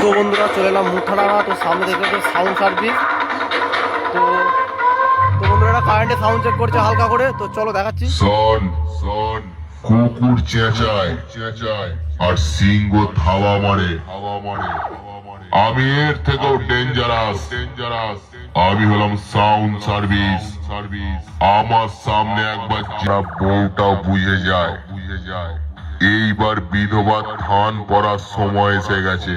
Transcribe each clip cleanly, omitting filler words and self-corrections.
তো বন্ধুরা চলে এলাম মুথাডাঙ্গা। তো সামনে দেখবে তো সাউন্ড সার্ভিস। তো তো বন্ধুরা কারেন্টে সাউন্ড চেক করছে হালকা করে। তো চলো দেখাচ্ছি। শোন শোন, কুকুর চেঁচায় চেঁচায় আর সিংহ থাবা মারে। আমি এর থেকেও ডেঞ্জারাস। আমি হলাম সাউন্ড সার্ভিস। আমার সামনে একবার যা বউটা বুঝে যায়। এইবার বিধবা থান পড়ার সময় এসে গেছে।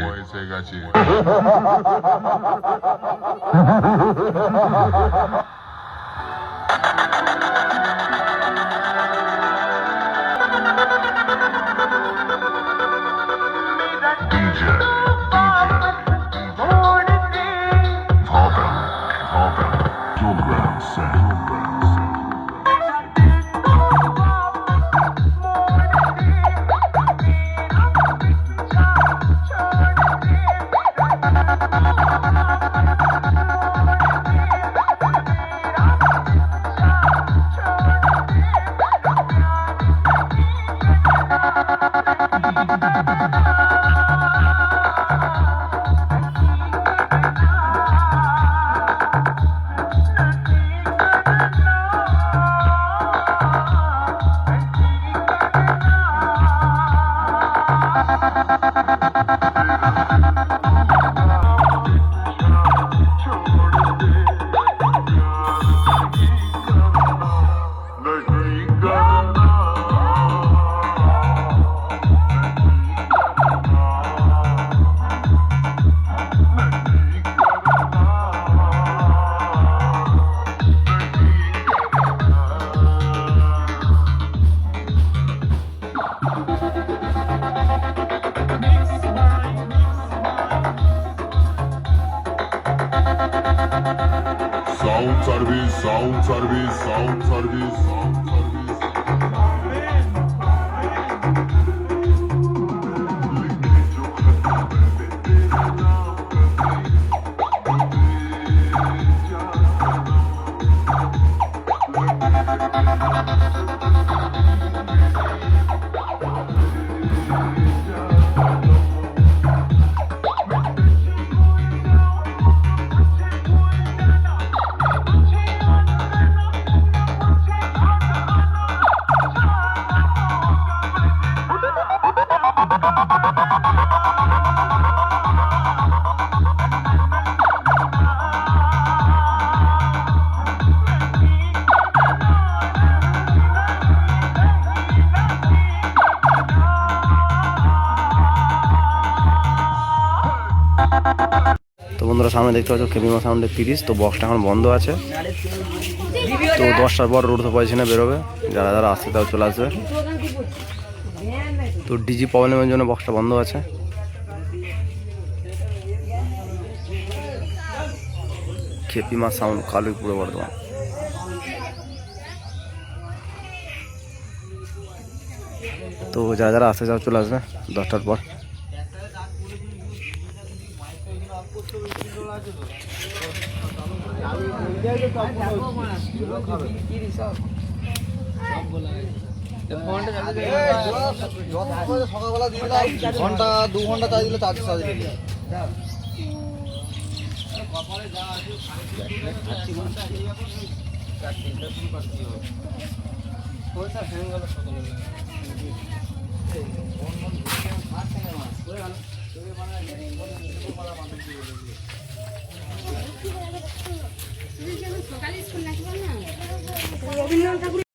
Sound service. তো বন্ধুরা সামনে দেখতে পাচ্ছ কেমিমা সাউন্ডের 30। তো বক্সটা এখন বন্ধ আছে। তো 10টার পর রোড পয়সা বেরোবে। যারা যারা আসছে তাও চলে আসবে। তো ডিজি প্রবলেমের জন্য বক্সটা বন্ধ আছে। কেপিমা সাউন্ড কালুই পূর্ব বর্ধমান। তো যারা যারা আসতে চাও চলে আসবে 10টার পর। সকালবেলা ঘন্টা 2 ঘন্টা চার্জ দিলে 400 সকালে স্কুল নাকি বল না রবীন্দ্রনাথ ঠাকুর